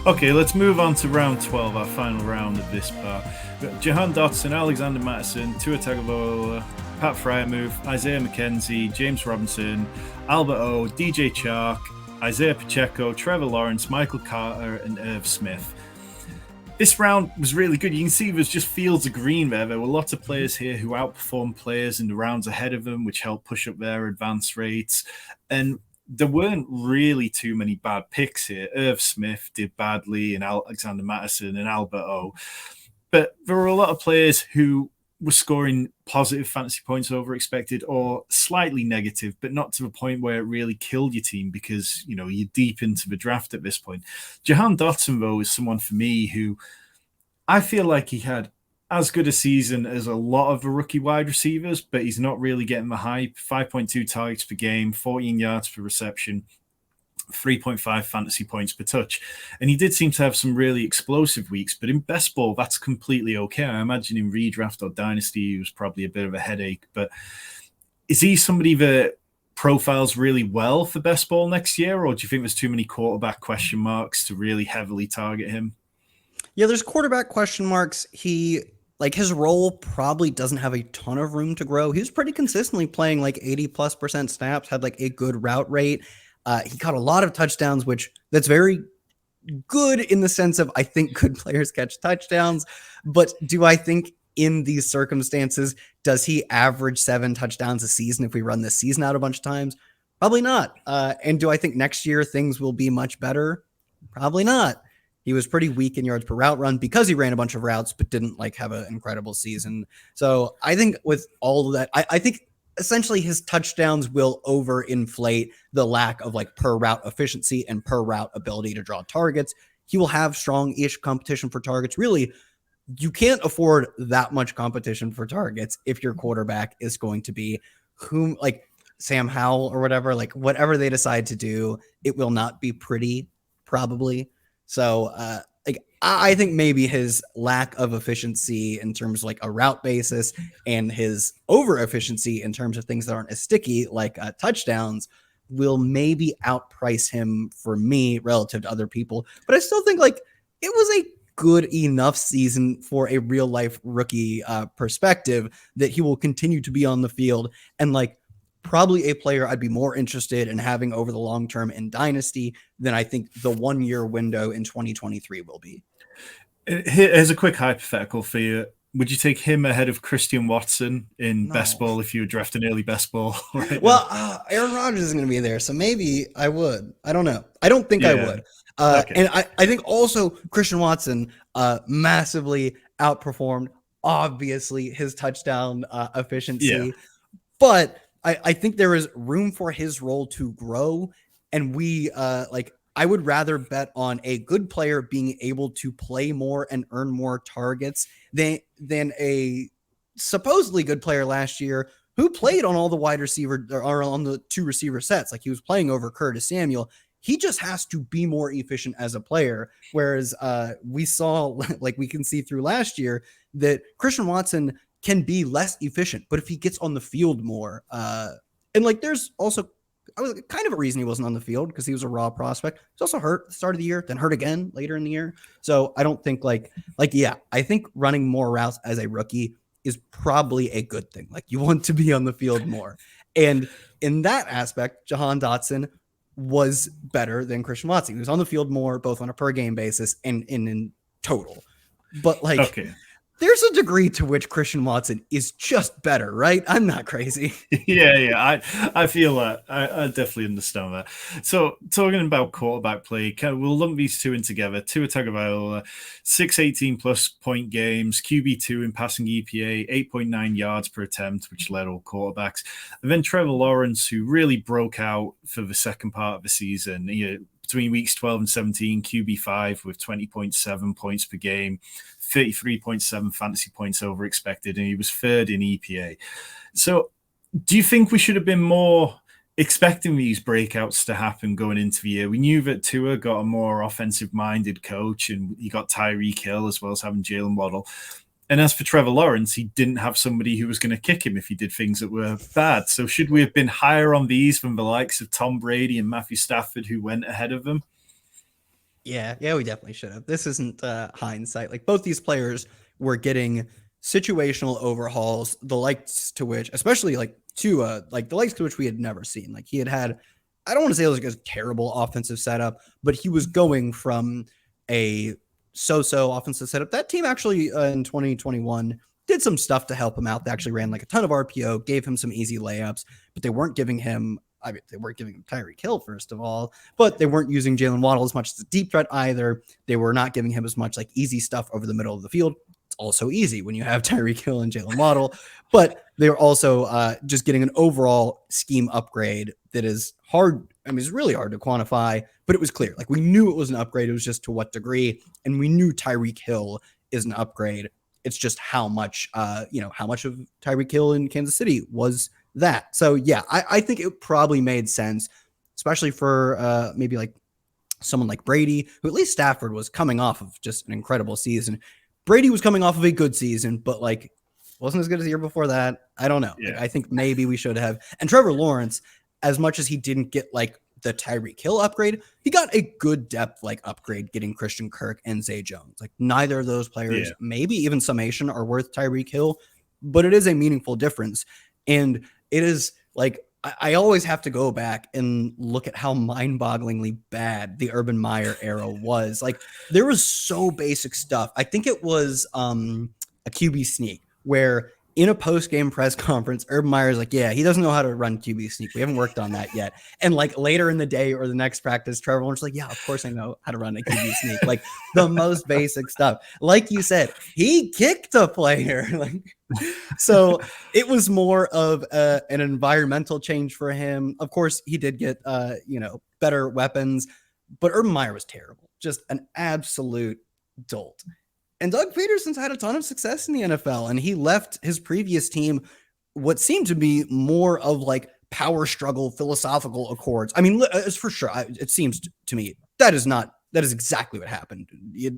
Okay, let's move on to round 12, our final round of this part. We've got Jahan Dotson, Alexander Mattison, Tua Tagovailoa, Pat Fryermuth, Isaiah McKenzie, James Robinson, Albert O, DJ Chark, Isaiah Pacheco, Trevor Lawrence, Michael Carter, and Irv Smith. This round was really good. You can see there's just fields of green there. There were lots of players here who outperformed players in the rounds ahead of them, which helped push up their advance rates. And there weren't really too many bad picks here. Irv Smith did badly, and Alexander Mattison and Albert O. But there were a lot of players who were scoring positive fantasy points over expected or slightly negative, but not to the point where it really killed your team because, you know, you're deep into the draft at this point. Jahan Dotson, though, is someone for me who I feel like he had as good a season as a lot of the rookie wide receivers, but he's not really getting the hype. 5.2 targets per game, 14 yards per reception, 3.5 fantasy points per touch. And he did seem to have some really explosive weeks, but in best ball, that's completely okay. I imagine in redraft or dynasty, he was probably a bit of a headache. But is he somebody that profiles really well for best ball next year, or do you think there's too many quarterback question marks to really heavily target him? Yeah, there's quarterback question marks. His role probably doesn't have a ton of room to grow. He was pretty consistently playing like 80+% snaps, had like a good route rate. He caught a lot of touchdowns, which that's very good in the sense of I think good players catch touchdowns. But do I think in these circumstances, does he average 7 touchdowns a season if we run this season out a bunch of times? Probably not. And do I think next year things will be much better? Probably not. He was pretty weak in yards per route run because he ran a bunch of routes, but didn't like have an incredible season. So I think with all of that, I think essentially his touchdowns will overinflate the lack of like per route efficiency and per route ability to draw targets. He will have strong-ish competition for targets. Really, you can't afford that much competition for targets if your quarterback is going to be whom like Sam Howell or whatever, like whatever they decide to do, it will not be pretty probably. So I think maybe his lack of efficiency in terms of like a route basis and his over efficiency in terms of things that aren't as sticky, like touchdowns, will maybe outprice him for me relative to other people. But I still think like it was a good enough season for a real life rookie perspective that he will continue to be on the field and like probably a player I'd be more interested in having over the long term in Dynasty than I think the 1 year window in 2023 will be. Here's a quick hypothetical for you. Would you take him ahead of Christian Watson in best No. ball if you were drafting early best ball right Well, now? Aaron Rodgers isn't going to be there, so maybe I would. I don't know. I don't think I Yeah. would. Okay. And I think also Christian Watson massively outperformed, obviously, his touchdown Yeah. efficiency. But I think there is room for his role to grow. And I would rather bet on a good player being able to play more and earn more targets than a supposedly good player last year who played on all the wide receiver or on the 2 receiver sets. Like he was playing over Curtis Samuel. He just has to be more efficient as a player. Whereas we saw, like we can see through last year, that Christian Watson can be less efficient, but if he gets on the field more, and like there's also I was kind of a reason he wasn't on the field because he was a raw prospect. He's also hurt at the start of the year, then hurt again later in the year. So I don't think I think running more routes as a rookie is probably a good thing. Like you want to be on the field more. And in that aspect, Jahan Dotson was better than Christian Watson. He was on the field more, both on a per game basis and in total. But like Okay. there's a degree to which Christian Watson is just better, right? I'm not crazy. Yeah. I feel that. I definitely understand that. So talking about quarterback play, we'll lump these two in together. Tua Tagovailoa, 618 plus point games, QB2 in passing EPA, 8.9 yards per attempt, which led all quarterbacks. And then Trevor Lawrence, who really broke out for the second part of the season. Between weeks 12 and 17, QB5 with 20.7 points per game, 33.7 fantasy points over expected, and he was third in EPA. So do you think we should have been more expecting these breakouts to happen going into the year? We knew that Tua got a more offensive-minded coach, and he got Tyreek Hill as well as having Jalen Waddle. And as for Trevor Lawrence, he didn't have somebody who was going to kick him if he did things that were bad. So should we have been higher on these than the likes of Tom Brady and Matthew Stafford, who went ahead of them? Yeah, we definitely should have. This isn't hindsight. Like both these players were getting situational overhauls, the likes to which, especially like Tua, like the likes to which we had never seen. Like he had, I don't want to say it was like a terrible offensive setup, but he was going from a so-so offensive setup. That team actually in 2021 did some stuff to help him out. They actually ran like a ton of RPO, gave him some easy layups, but they weren't giving him. I mean, they weren't giving him Tyreek Hill, first of all, but they weren't using Jalen Waddle as much as a deep threat either. They were not giving him as much like easy stuff over the middle of the field. It's also easy when you have Tyreek Hill and Jalen Waddle, but they were also just getting an overall scheme upgrade that is hard. I mean, it's really hard to quantify, but it was clear. Like we knew it was an upgrade. It was just to what degree, and we knew Tyreek Hill is an upgrade. It's just how much, how much of Tyreek Hill in Kansas City was that. So yeah, I think it probably made sense, especially for maybe like someone like Brady, who at least Stafford was coming off of just an incredible season. Brady was coming off of a good season, but like wasn't as good as the year before that. I don't know. Yeah. Like, I think maybe we should have. And Trevor Lawrence, as much as he didn't get like the Tyreek Hill upgrade, he got a good depth like upgrade getting Christian Kirk and Zay Jones. Like neither of those players, maybe even summation, are worth Tyreek Hill, but it is a meaningful difference. And it is like I always have to go back and look at how mind-bogglingly bad the Urban Meyer era was. Like there was so basic stuff. I think it was a QB sneak where in a post-game press conference, Urban Meyer's like, yeah, he doesn't know how to run QB sneak. We haven't worked on that yet. And like later in the day or the next practice, Trevor Lawrence's like, yeah, of course I know how to run a QB sneak. Like the most basic stuff. Like you said, he kicked a player. Like so it was more of an environmental change for him. Of course, he did get better weapons, but Urban Meyer was terrible. Just an absolute dolt. And Doug Peterson's had a ton of success in the NFL, and he left his previous team what seemed to be more of like power struggle, philosophical accords. I mean, it's for sure. It seems to me that is exactly what happened.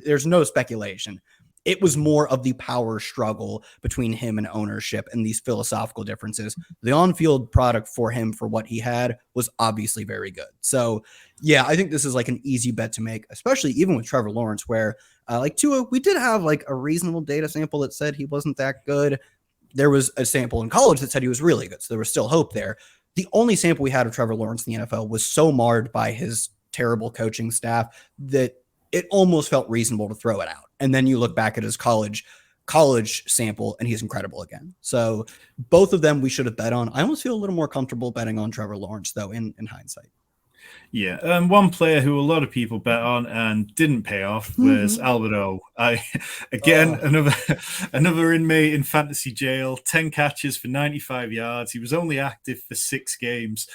There's no speculation. It was more of the power struggle between him and ownership and these philosophical differences. The on-field product for him for what he had was obviously very good. So yeah, I think this is like an easy bet to make, especially even with Trevor Lawrence, where like Tua, we did have like a reasonable data sample that said he wasn't that good. There was a sample in college that said he was really good. So there was still hope there. The only sample we had of Trevor Lawrence in the NFL was so marred by his terrible coaching staff that it almost felt reasonable to throw it out. And then you look back at his college sample and he's incredible again. So both of them we should have bet on. I almost feel a little more comfortable betting on Trevor Lawrence though in hindsight. Yeah, one player who a lot of people bet on and didn't pay off was Albert O. Another inmate in fantasy jail, 10 catches for 95 yards. He was only active for 6 games.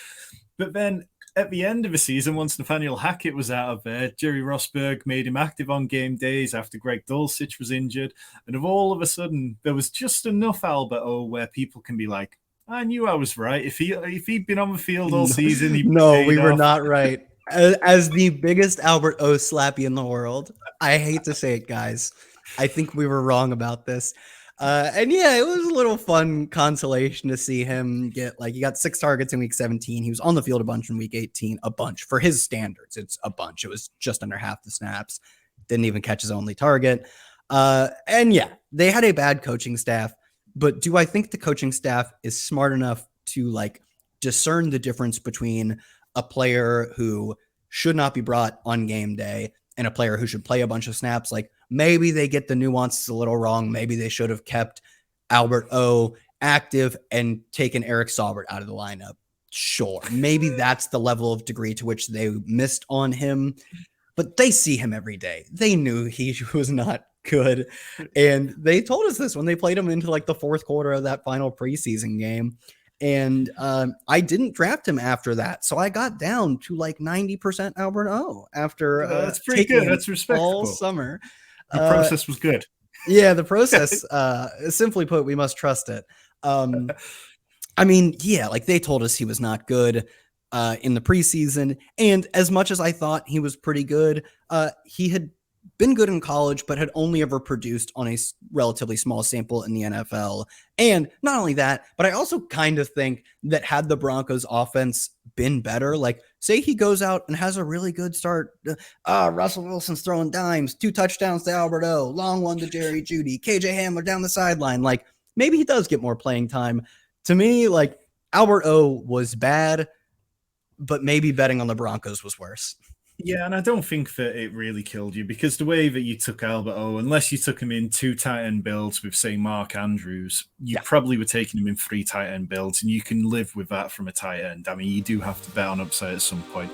But then at the end of the season, once Nathaniel Hackett was out of there, Jerry Rosberg made him active on game days after Greg Dulcich was injured. And all of a sudden, there was just enough Albert O where people can be like, I knew I was right. If he'd been on the field all season, we were not right. As the biggest Albert O slappy in the world, I hate to say it, guys. I think we were wrong about this. And yeah, it was a little fun consolation to see him get he got 6 targets in week 17. He was on the field a bunch in week 18, a bunch for his standards. It's a bunch. It was just under half the snaps. Didn't even catch his only target. And yeah, they had a bad coaching staff. But do I think the coaching staff is smart enough to discern the difference between a player who should not be brought on game day and a player who should play a bunch of snaps? Like maybe they get the nuances a little wrong. Maybe they should have kept Albert O active and taken Eric Saubert out of the lineup. Sure. Maybe that's the level of degree to which they missed on him, but they see him every day. They knew he was not good. And they told us this when they played him into the fourth quarter of that final preseason game. And I didn't draft him after that. So I got down to 90% Albert O after that's pretty good. That's respectable. All summer. The process was good. Yeah, the process, simply put, we must trust it. I mean, yeah, they told us he was not good in the preseason. And as much as I thought he was pretty good, he had been good in college, but had only ever produced on a relatively small sample in the NFL. And not only that, but I also kind of think that had the Broncos offense been better, like say he goes out and has a really good start. Russell Wilson's throwing dimes, 2 touchdowns to Albert O, long one to Jerry Jeudy, KJ Hamler down the sideline. Like maybe he does get more playing time. To me, like Albert O was bad, but maybe betting on the Broncos was worse. Yeah, and I don't think that it really killed you because the way that you took Albert O, unless you took him in 2 tight end builds with, say, Mark Andrews, you probably were taking him in 3 tight end builds, and you can live with that from a tight end. I mean, you do have to bet on upside at some point.